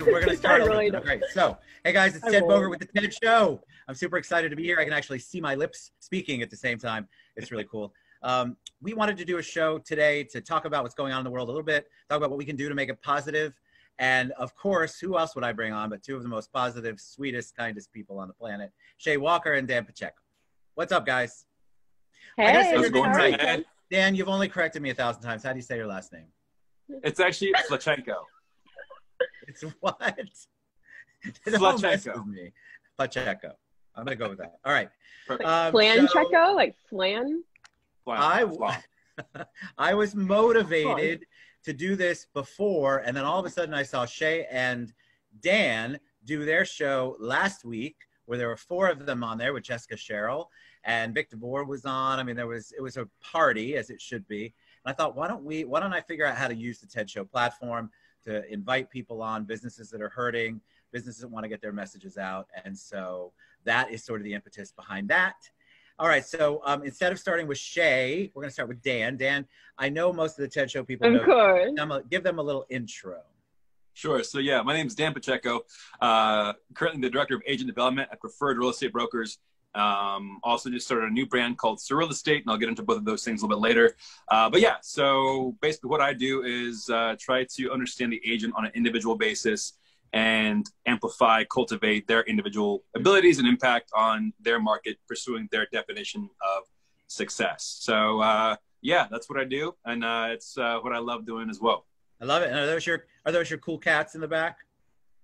we're going to start really over. Great. So, hey guys, it's Ted Boger with the TED Show. I'm super excited to be here. I can actually see my lips speaking at the same time. It's really cool. We wanted to do a show today to talk about what's going on in the world a little bit, talk about what we can do to make it positive. And of course, who else would I bring on but two of the most positive, sweetest, kindest people on the planet, Shay Walker and Dan Pacheco. What's up, guys? Hey, how's it going, right? Dan, you've only corrected me 1,000 times. How do you say your last name? It's actually Pacheco. It's what? Pacheco. Pacheco. I'm going to go with that. All right. Flancheco, like flan? I was motivated to do this before, and then all of a sudden I saw Shay and Dan do their show last week, where there were 4 of them on there with Jessica Sherrill, and Vic DeVore was on. I mean, it was a party, as it should be. And I thought, why don't I figure out how to use the TED Show platform to invite people on, businesses that are hurting, businesses that want to get their messages out. And so that is sort of the impetus behind that. All right, so instead of starting with Shay, we're going to start with Dan. Dan, I know most of the TED Show people know. Of course. Give them a little intro. Sure. So yeah, my name is Dan Pacheco. Currently the director of agent development at Preferred Real Estate Brokers. Also just started a new brand called Surreal Estate, and I'll get into both of those things a little bit later. But yeah, so basically what I do is try to understand the agent on an individual basis and amplify, cultivate their individual abilities and impact on their market, pursuing their definition of success. So yeah, that's what I do, and it's what I love doing as well. I love it. And are those your cool cats in the back?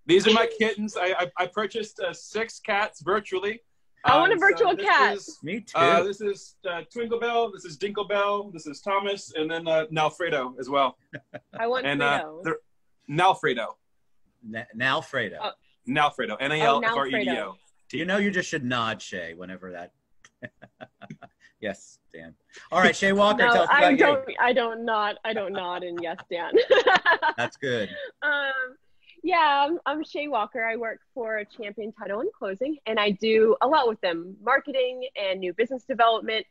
These are my kittens. I purchased 6 cats virtually. I want a virtual cat. Me too. This is Twinkle Bell. This is Dinkle Bell. This is Thomas, and then Nalfredo as well. I want Fredo. Nalfredo. Nalfredo. Nalfredo. N-A-L-F-R-E-D-O. You know, you just should nod, Shay, whenever that. Yes, Dan. All right, Shay Walker. No, tell us about you. I don't nod and yes, Dan. That's good. Yeah, I'm Shay Walker. I work for Champion Title and Closing, and I do a lot with them: marketing and new business development,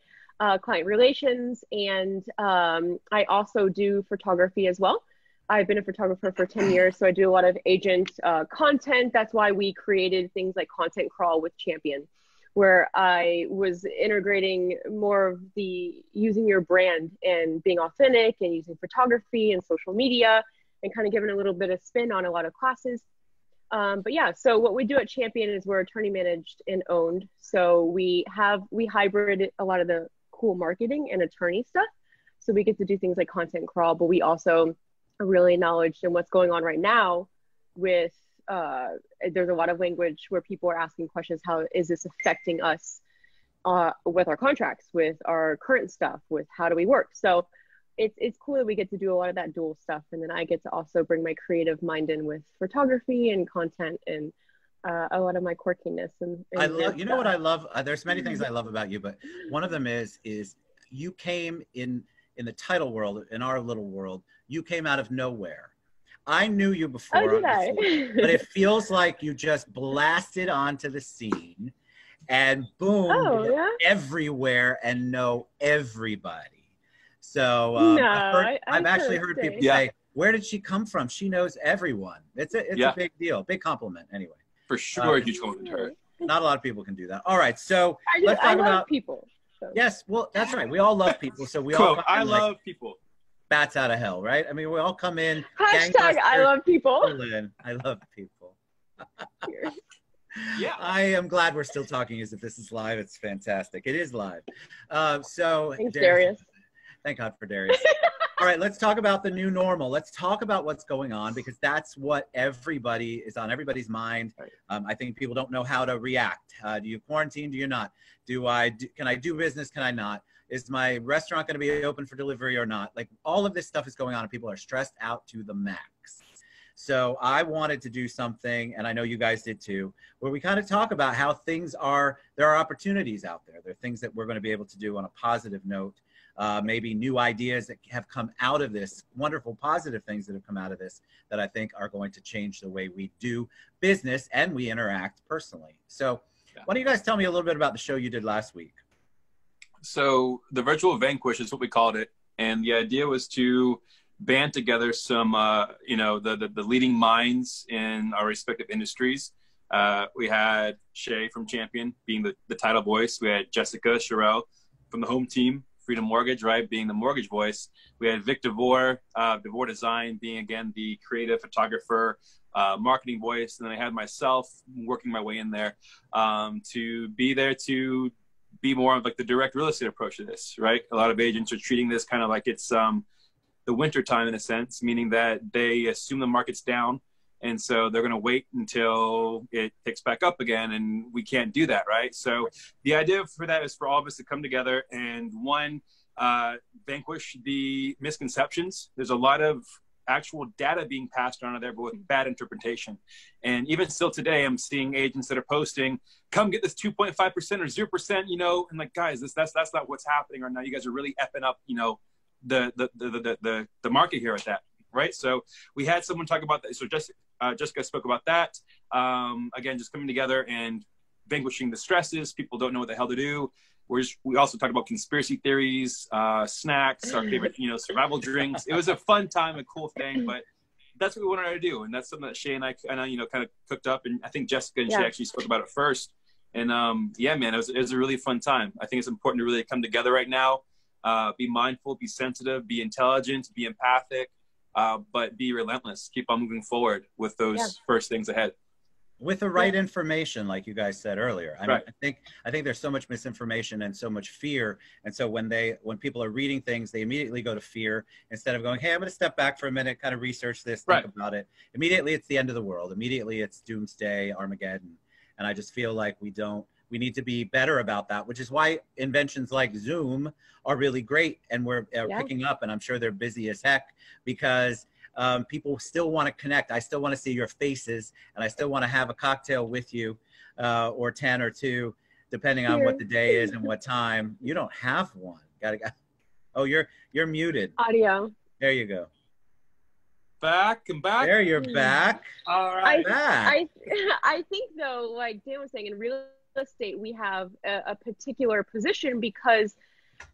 client relations, and I also do photography as well. I've been a photographer for 10 years, so I do a lot of agent content. That's why we created things like Content Crawl with Champion, where I was integrating more of the using your brand and being authentic and using photography and social media and kind of giving a little bit of spin on a lot of classes. But yeah, so what we do at Champion is we're attorney managed and owned. So we hybrid a lot of the cool marketing and attorney stuff. So we get to do things like Content Crawl, but we also are really acknowledged in what's going on right now with, there's a lot of language where people are asking questions, how is this affecting us with our contracts, with our current stuff, with how do we work? So it's cool that we get to do a lot of that dual stuff. And then I get to also bring my creative mind in with photography and content and a lot of my quirkiness. And I love, you know what I love? There's many things I love about you, but one of them is you came in the title world, in our little world, you came out of nowhere. I knew you before, did I? but it feels like you just blasted onto the scene and boom, yeah? everywhere and know everybody. So No, I've actually heard people say, where did she come from? She knows everyone. It's a big deal, big compliment anyway. For sure, a huge compliment to her. Not a lot of people can do that. All right, so let's talk about people. So. Yes, well, that's right. We all love people, so we Quote, all I love people. Bats out of hell, right? I mean, we all come in. Hashtag I love people. I love people. Yeah. I am glad we're still talking as if this is live. It's fantastic. It is live. So thanks, Darius. Thank God for Darius. All right, let's talk about the new normal. Let's talk about what's going on, because that's what everybody is on everybody's mind. I think people don't know how to react. Do you quarantine? Do you not? Can I do business? Can I not? Is my restaurant going to be open for delivery or not? Like, all of this stuff is going on and people are stressed out to the max. So I wanted to do something, and I know you guys did too, where we kind of talk about how there are opportunities out there. There are things that we're going to be able to do on a positive note. Maybe new ideas that have come out of this, wonderful positive things that have come out of this that I think are going to change the way we do business and we interact personally. So why don't you guys tell me a little bit about the show you did last week? So the virtual vanquish is what we called it. And the idea was to band together some, you know, the leading minds in our respective industries. We had Shay from Champion being the title voice. We had Jessica Sherrill from the home team, Freedom Mortgage, right, being the mortgage voice. We had Vic DeVore, DeVore Design, being, again, the creative photographer, marketing voice. And then I had myself working my way in there to be there to be more of like the direct real estate approach to this, right? A lot of agents are treating this kind of like it's the winter time in a sense, meaning that they assume the market's down. And so they're going to wait until it picks back up again. And we can't do that, right? So the idea for that is for all of us to come together and, one, vanquish the misconceptions. There's a lot of actual data being passed on there, but with bad interpretation. And even still today, I'm seeing agents that are posting, come get this 2.5% or 0%, you know, and like, guys, that's not what's happening right now. You guys are really effing up, you know, the market here at that. Right. So we had someone talk about that. So Jessica spoke about that. Again, just coming together and vanquishing the stresses. People don't know what the hell to do. We also talked about conspiracy theories, snacks, our favorite, you know, survival drinks. It was a fun time, a cool thing, but that's what we wanted to do. And that's something that Shay and I, you know, kind of cooked up. And I think Jessica and Shay actually spoke about it first. And yeah, man, it was a really fun time. I think it's important to really come together right now, be mindful, be sensitive, be intelligent, be empathic. But be relentless. Keep on moving forward with those first things ahead. With the right information, like you guys said earlier. I mean, I think there's so much misinformation and so much fear. And so when people are reading things, they immediately go to fear instead of going, hey, I'm going to step back for a minute, kind of research this, think about it. Immediately, it's the end of the world. Immediately, it's doomsday, Armageddon. And I just feel like we need to be better about that, which is why inventions like Zoom are really great. And we're picking up, and I'm sure they're busy as heck because people still want to connect. I still want to see your faces, and I still want to have a cocktail with you, or 10 or 2, depending on what the day is and what time. You don't have one. Oh, you're muted. Audio. There you go. Back. There, you're back. All right. I think though, like Dan was saying, in real estate, we have a particular position because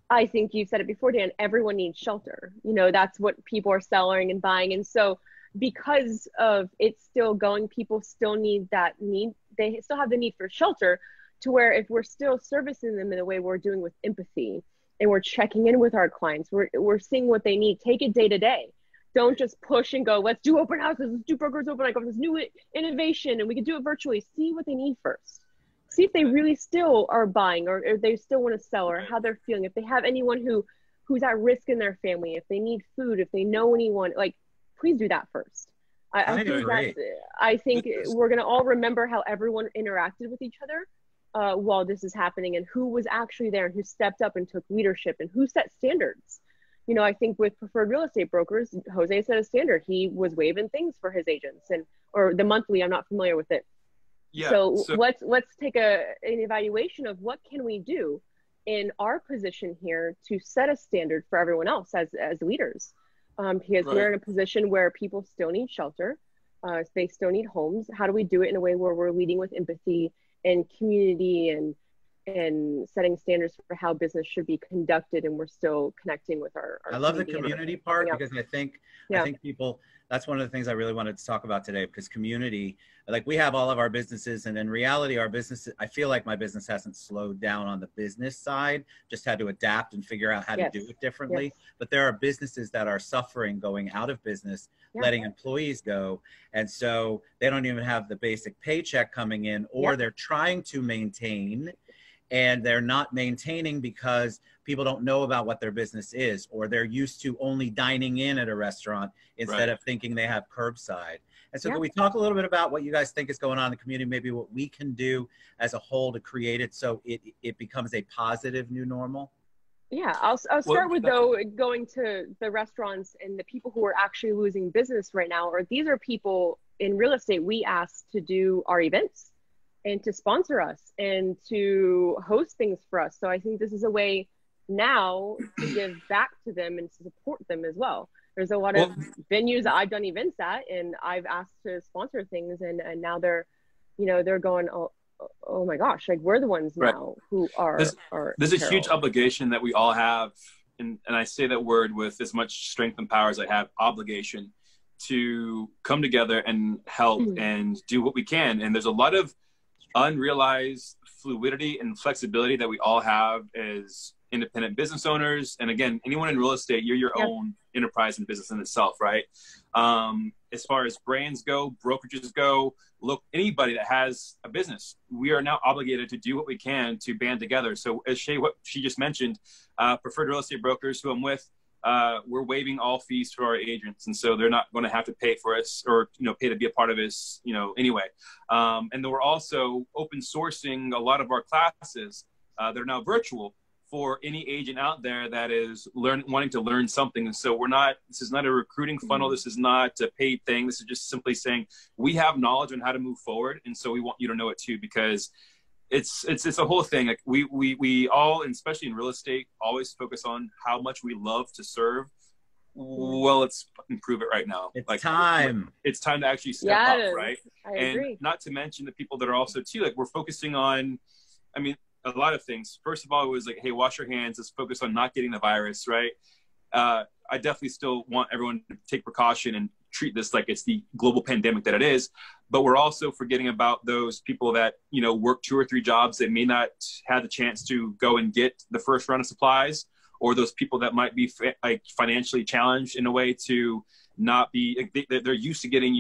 I think you said it before, Dan, everyone needs shelter. You know, that's what people are selling and buying. And so because of it still going, people still need they still have the need for shelter, to where if we're still servicing them in the way we're doing with empathy and we're checking in with our clients, we're seeing what they need, take it day to day. Don't just push and go, let's do open houses, let's do brokers open, I got this new innovation and we can do it virtually. See what they need first. See if they really still are buying, or if they still want to sell, or how they're feeling. If they have anyone who's at risk in their family, if they need food, if they know anyone, like, please do that first. I think we're going to all remember how everyone interacted with each other while this is happening, and who was actually there and who stepped up and took leadership and who set standards. You know, I think with Preferred Real Estate Brokers, Jose set a standard. He was waiving things for his agents, or the monthly, I'm not familiar with it. Yeah, so let's take an evaluation of what can we do in our position here to set a standard for everyone else as leaders, because we're in a position where people still need shelter, they still need homes. How do we do it in a way where we're leading with empathy and community and setting standards for how business should be conducted, and we're still connecting with our I love the community part, because I think people, that's one of the things I really wanted to talk about today, because community, like, we have all of our businesses, and in reality, our business, I feel like my business hasn't slowed down on the business side, just had to adapt and figure out how to do it differently. But there are businesses that are suffering, going out of business, letting employees go. And so they don't even have the basic paycheck coming in, or they're trying to maintain, and they're not maintaining because people don't know about what their business is, or they're used to only dining in at a restaurant instead of thinking they have curbside. And so can we talk a little bit about what you guys think is going on in the community, maybe what we can do as a whole to create it so it becomes a positive new normal? Yeah, I'll start with, though, going to the restaurants and the people who are actually losing business right now, or these are people in real estate we asked to do our events and to sponsor us and to host things for us. So I think this is a way now to give back to them and to support them as well. There's a lot of venues that I've done events at, and I've asked to sponsor things, and now they're going, oh my gosh, like, we're the ones now who are. There's a huge obligation that we all have and I say that word with as much strength and power as I have, obligation to come together and help and do what we can. And there's a lot of unrealized fluidity and flexibility that we all have as independent business owners. And again, anyone in real estate, you're your own enterprise and business in itself, right? As far as brands go, brokerages go, look, anybody that has a business, we are now obligated to do what we can to band together. So as Shay, what she just mentioned, Preferred Real Estate Brokers, who I'm with, we're waiving all fees for our agents. And so they're not going to have to pay for us or, pay to be a part of us, anyway. And then we're also open sourcing a lot of our classes that are now virtual for any agent out there that is wanting to learn something. And so this is not a recruiting funnel. This is not a paid thing. This is just simply saying we have knowledge on how to move forward. And so we want you to know it too, because it's a whole thing. Like we all, and especially in real estate, always focus on how much we love to serve. Well, let's improve it right now. It's time. It's time to actually step up, right? I agree. And not to mention the people that are also too, like we're focusing on, a lot of things. First of all, it was like, hey, wash your hands. Let's focus on not getting the virus, right? I definitely still want everyone to take precaution and treat this like it's the global pandemic that it is. But we're also forgetting about those people that, work 2 or 3 jobs that may not have the chance to go and get the first round of supplies, or those people that might be financially challenged in a way to not be, they're used to getting,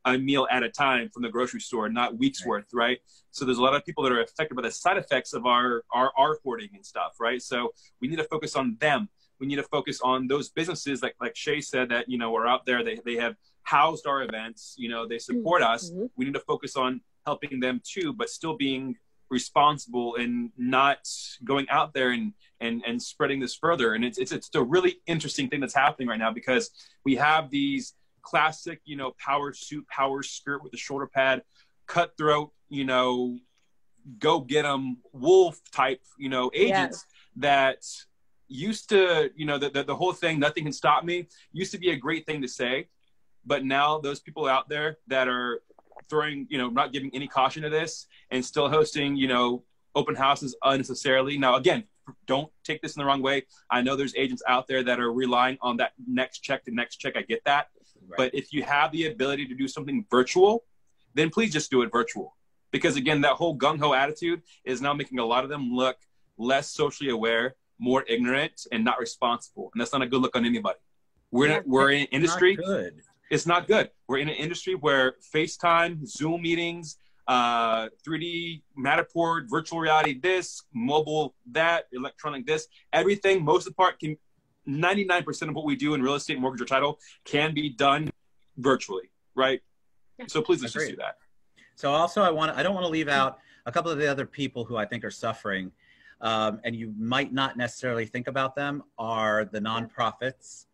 a meal at a time from the grocery store, not weeks worth, right? So there's a lot of people that are affected by the side effects of our hoarding and stuff, right? So we need to focus on them. We need to focus on those businesses like Shay said that, are out there. They have housed our events, they support us. We need to focus on helping them too, but still being responsible and not going out there and spreading this further. And it's a really interesting thing that's happening right now, because we have these classic, power suit, power skirt with the shoulder pad, cutthroat, go get 'em wolf type, agents that used to, the whole thing, nothing can stop me, used to be a great thing to say. But now those people out there that are throwing, not giving any caution to this and still hosting, open houses unnecessarily. Now, again, don't take this in the wrong way. I know there's agents out there that are relying on that next check to next check. I get that. Right. But if you have the ability to do something virtual, then please just do it virtual. Because again, that whole gung-ho attitude is now making a lot of them look less socially aware, more ignorant, and not responsible. And that's not a good look on anybody. We're in an industry. Not good. It's not good. We're in an industry where FaceTime, Zoom meetings, 3D Matterport, virtual reality this, mobile that, electronic this, everything, most of the part, 99% of what we do in real estate, mortgage, or title can be done virtually, right? Yeah. So please let's just do that. So also I don't want to leave out a couple of the other people who I think are suffering, and you might not necessarily think about them, are the nonprofits.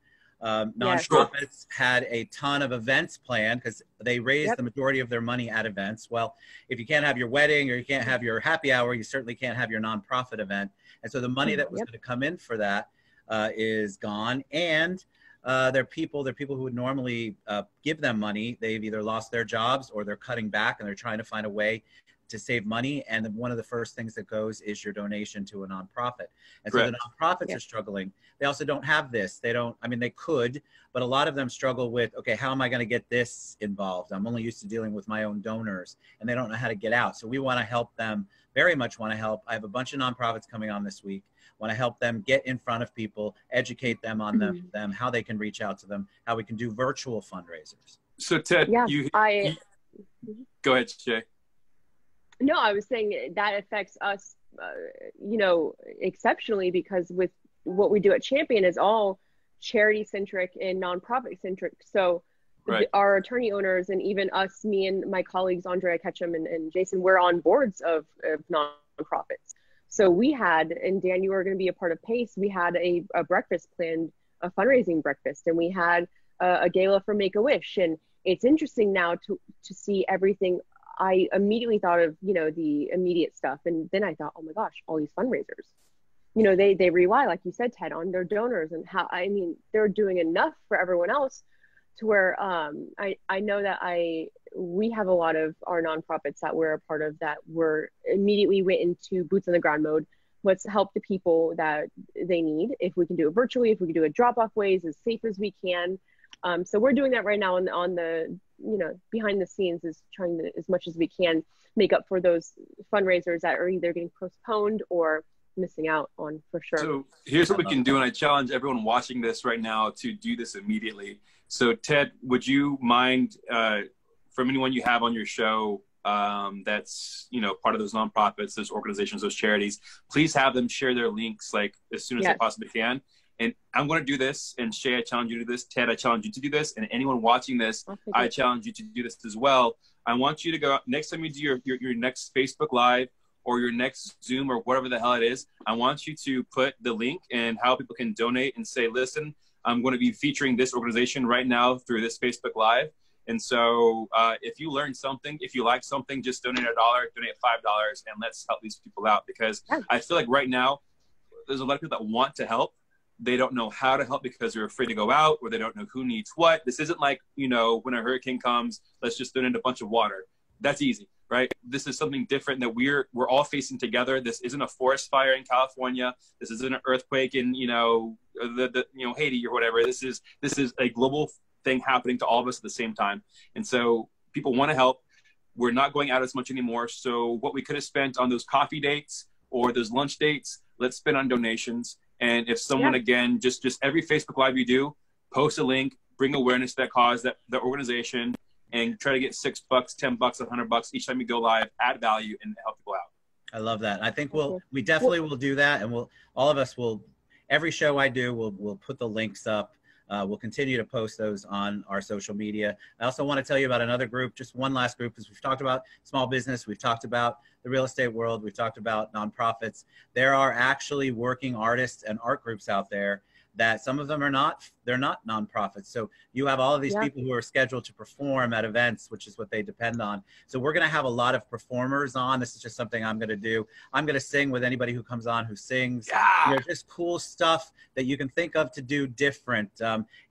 Nonprofits had a ton of events planned because they raised the majority of their money at events. Well, if you can't have your wedding or you can't have your happy hour, you certainly can't have your nonprofit event. And so the money that was going to come in for that is gone. And they're people who would normally give them money. They've either lost their jobs or they're cutting back and they're trying to find a way to save money. And one of the first things that goes is your donation to a nonprofit. And so the nonprofits are struggling. They also don't have this. They could, but a lot of them struggle with, okay, how am I going to get this involved? I'm only used to dealing with my own donors, and they don't know how to get out. So we want to help them, very much want to help. I have a bunch of nonprofits coming on this week. Want to help them get in front of people, educate them on them, how they can reach out to them, how we can do virtual fundraisers. So Ted, go ahead, Shay. No, I was saying that affects us, exceptionally, because with what we do at Champion is all charity centric and nonprofit centric. So our attorney owners and even us, me and my colleagues, Andrea Ketchum and Jason, we're on boards of nonprofits. So we had, and Dan, you were going to be a part of PACE, we had a breakfast planned, a fundraising breakfast, and we had a gala for Make-A-Wish. And it's interesting now to see everything. I immediately thought of, the immediate stuff. And then I thought, oh my gosh, all these fundraisers, they rely, like you said, Ted, on their donors, and they're doing enough for everyone else to where I know that we have a lot of our nonprofits that we're a part of that were immediately went into boots on the ground mode, let's help the people that they need. If we can do it virtually, if we can do it drop-off ways as safe as we can. So we're doing that right now on the, you know, behind the scenes, is trying to, as much as we can, make up for those fundraisers that are either getting postponed or missing out on, for sure. So here's what we can do, and I challenge everyone watching this right now to do this immediately. So Ted, would you mind, from anyone you have on your show that's, you know, part of those nonprofits, those organizations, those charities, please have them share their links like as soon as they possibly can. And I'm going to do this, and Shay, I challenge you to do this. Ted, I challenge you to do this. And anyone watching this, I challenge you to do this as well. I want you to go, next time you do your next Facebook Live or your next Zoom or whatever the hell it is, I want you to put the link and how people can donate and say, listen, I'm going to be featuring this organization right now through this Facebook Live. And so if you learn something, if you like something, just donate $1, donate $5, and let's help these people out. Because I feel like right now, there's a lot of people that want to help. They don't know how to help because they're afraid to go out, or they don't know who needs what. This isn't like, you know, when a hurricane comes, let's just donate a bunch of water. That's easy, right? This is something different that we're all facing together. This isn't a forest fire in California. This isn't an earthquake in, you know, Haiti or whatever. This is a global thing happening to all of us at the same time. And so people want to help. We're not going out as much anymore. So what we could have spent on those coffee dates or those lunch dates, let's spend on donations. And if someone, again, just every Facebook Live you do, post a link, bring awareness to that cause, that organization, and try to get $6, $10, $100 each time you go live, add value, and help people out. I love that. I think we definitely will do that. And all of us will, every show I do, we'll put the links up. We'll continue to post those on our social media. I also want to tell you about another group, just one last group, because we've talked about small business. We've talked about the real estate world. We've talked about nonprofits. There are actually working artists and art groups out there that some of them they're not nonprofits. So you have all of these people who are scheduled to perform at events, which is what they depend on. So we're going to have a lot of performers on. This is just something I'm going to do. I'm going to sing with anybody who comes on who sings. You know, just cool stuff that you can think of to do different.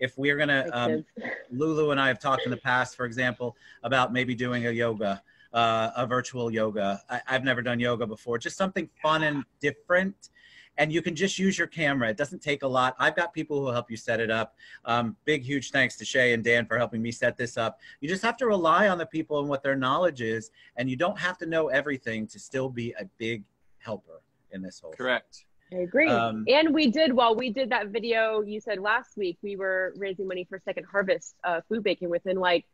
If we're going to, Lulu and I have talked in the past, for example, about maybe doing a virtual yoga. I've never done yoga before. Just something fun and different. And you can just use your camera. It doesn't take a lot. I've got people who will help you set it up. Big, huge thanks to Shay and Dan for helping me set this up. You just have to rely on the people and what their knowledge is. And you don't have to know everything to still be a big helper in this whole thing. I agree. And we did that video you said last week, we were raising money for Second Harvest food baking. Within like,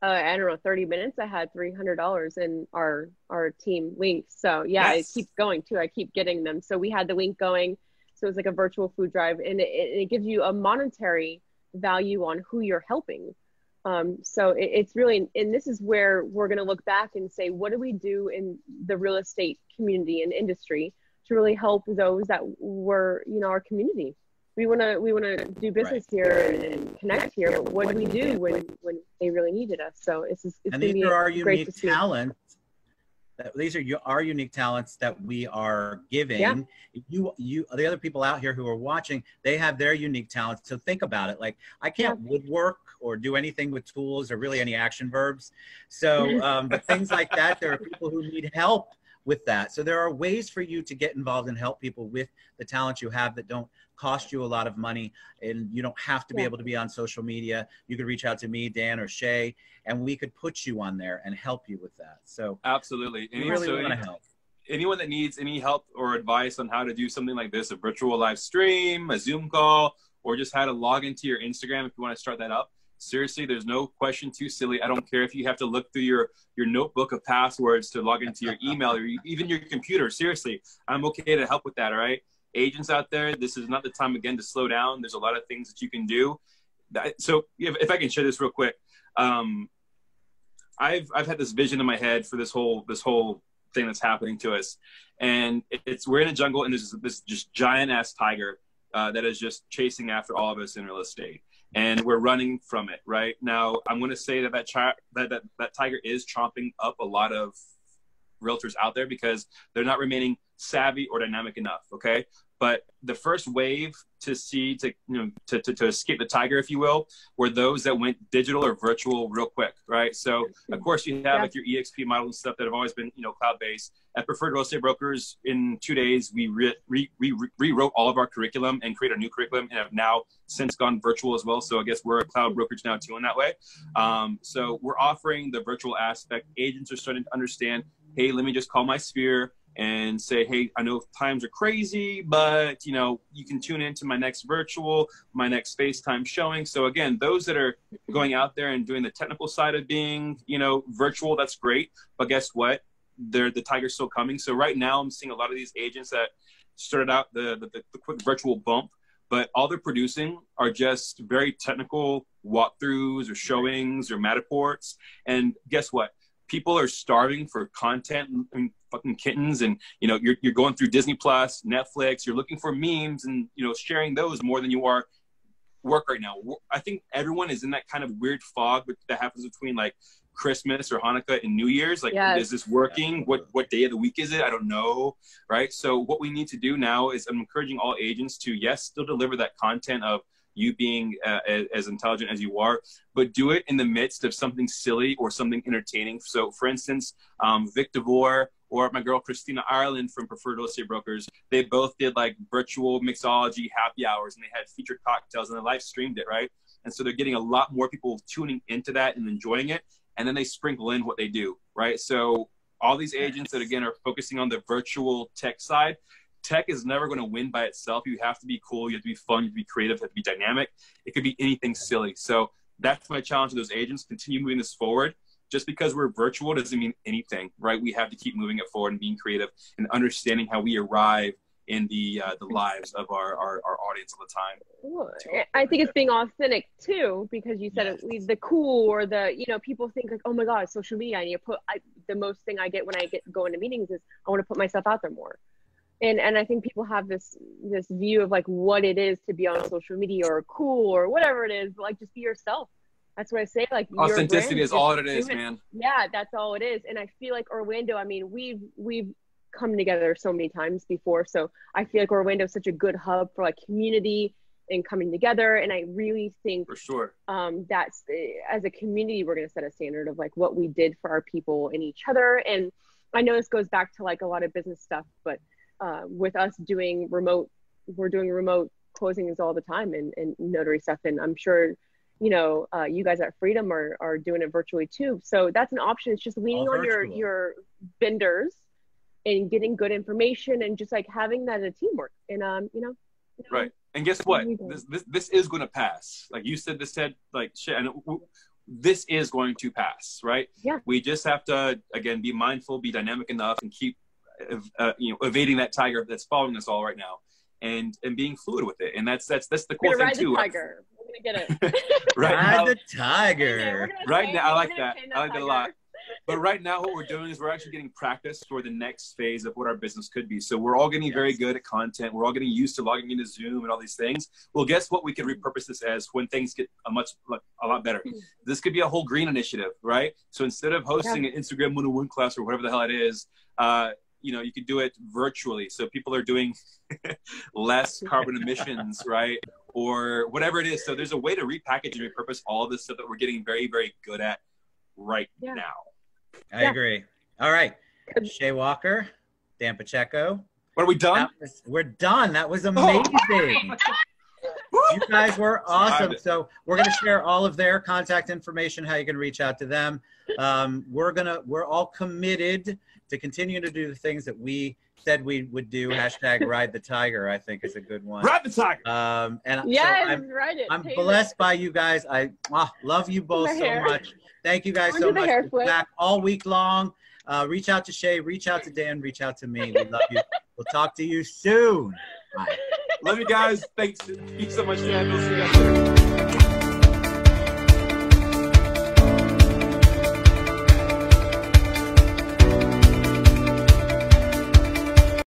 I don't know, 30 minutes, I had $300 in our team links. So yeah, it keeps going too. I keep getting them. So we had the link going. So it's like a virtual food drive, and it gives you a monetary value on who you're helping. So it's really, and this is where we're going to look back and say, what do we do in the real estate community and industry to really help those that were, you know, our community? We want to do business here and connect here. But what do we do when they really needed us? So it's and these are our unique talents. These are our unique talents that we are giving. You, the other people out here who are watching, they have their unique talents. So think about it. Like, I can't woodwork or do anything with tools or really any action verbs. So, but things like that, there are people who need help with that. So there are ways for you to get involved and help people with the talents you have that don't cost you a lot of money, and you don't have to be able to be on social media. You could reach out to me, Dan, or Shay, and we could put you on there and help you with that. So absolutely. We really want to help. Anyone that needs any help or advice on how to do something like this, a virtual live stream, a Zoom call, or just how to log into your Instagram if you want to start that up, seriously, there's no question too silly. I don't care if you have to look through your notebook of passwords to log into your email or even your computer. Seriously, I'm okay to help with that, all right? Agents out there, this is not the time, again, to slow down. There's a lot of things that you can do. So if I can share this real quick, I've had this vision in my head for this whole thing that's happening to us. And we're in a jungle, and there's this just giant-ass tiger that is just chasing after all of us in real estate. And we're running from it right now. I'm going to say that tiger is chomping up a lot of realtors out there because they're not remaining savvy or dynamic enough. Okay. But the first wave to escape the tiger, if you will, were those that went digital or virtual real quick, right? So of course you have like your EXP models and stuff that have always been, cloud-based. At Preferred Real Estate Brokers, in 2 days, we rewrote all of our curriculum and created a new curriculum, and have now since gone virtual as well. So I guess we're a cloud brokerage now too in that way. So we're offering the virtual aspect. Agents are starting to understand, hey, let me just call my sphere and say, hey, I know times are crazy, but you can tune into my next virtual, my next FaceTime showing. So again, those that are going out there and doing the technical side of being, virtual, that's great. But guess what? The tiger's still coming. So right now I'm seeing a lot of these agents that started out the quick virtual bump, but all they're producing are just very technical walkthroughs or showings or Matterports. And guess what? People are starving for content. I mean, fucking kittens, and you're going through Disney Plus, Netflix. You're looking for memes, and sharing those more than you are work right now. I think everyone is in that kind of weird fog that happens between like Christmas or Hanukkah and New Year's. Like, is this working? What day of the week is it? I don't know, right? So what we need to do now is I'm encouraging all agents to, yes, still deliver that content of you being as intelligent as you are, but do it in the midst of something silly or something entertaining. So for instance, Vic DeVore or my girl Christina Ireland from Preferred Real Estate Brokers, they both did like virtual mixology happy hours, and they had featured cocktails, and they live streamed it, right? And so they're getting a lot more people tuning into that and enjoying it, and then they sprinkle in what they do, right? So all these agents that, again, are focusing on the virtual tech side, tech is never going to win by itself. You have to be cool. You have to be fun. You have to be creative. You have to be dynamic. It could be anything silly. So that's my challenge to those agents. Continue moving this forward. Just because we're virtual doesn't mean anything, right? We have to keep moving it forward and being creative and understanding how we arrive in the lives of our audience all the time. I think it's being authentic too, because you said it, the cool or the, people think like, oh my God, social media, I need to put, the most thing I get when I go into meetings is I want to put myself out there more. And I think people have this view of like what it is to be on social media or cool or whatever it is, but like just be yourself. That's what I say. Like authenticity is all it is, man. Yeah, that's all it is. And I feel like Orlando, I mean, we've come together so many times before. So I feel like Orlando is such a good hub for like community and coming together. And I really think for sure that's as a community, we're going to set a standard of like what we did for our people and each other. And I know this goes back to like a lot of business stuff, but with us doing remote, we're doing remote closings all the time and notary stuff. And I'm sure, you guys at Freedom are doing it virtually too. So that's an option. It's just leaning on your vendors and getting good information and just like having that as a teamwork. And, right. And guess what? This is going to pass. Like you said, like shit. And this is going to pass, right? Yeah. We just have to, again, be mindful, be dynamic enough, and keep evading that tiger that's following us all right now, and being fluid with it. And that's the cool thing too. We're gonna get it. Ride the tiger. Right now, I like that. I like that a lot. But right now, what we're doing is we're actually getting practice for the next phase of what our business could be. So we're all getting very good at content. We're all getting used to logging into Zoom and all these things. Well, guess what? We could repurpose this as when things get a lot better. This could be a whole green initiative, right? So instead of hosting an Instagram 101 class or whatever the hell it is, you could do it virtually. So people are doing less carbon emissions, right? Or whatever it is. So there's a way to repackage and repurpose all of this stuff that we're getting very, very good at right now. I agree. All right. Shay Walker, Dan Pacheco. What, are we done? We're done. That was amazing. You guys were awesome. So we're going to share all of their contact information, how you can reach out to them. We're all committed to continue to do the things that we said we would do. Hashtag ride the tiger, I think, is a good one. Ride the tiger. Ride it. I'm blessed by you guys. I love you both so much. Thank you guys so much. We're back all week long. Reach out to Shay, reach out to Dan, reach out to me. We love you. We'll talk to you soon. Bye. Love you guys. Thanks so much, Dan. We'll see you guys later.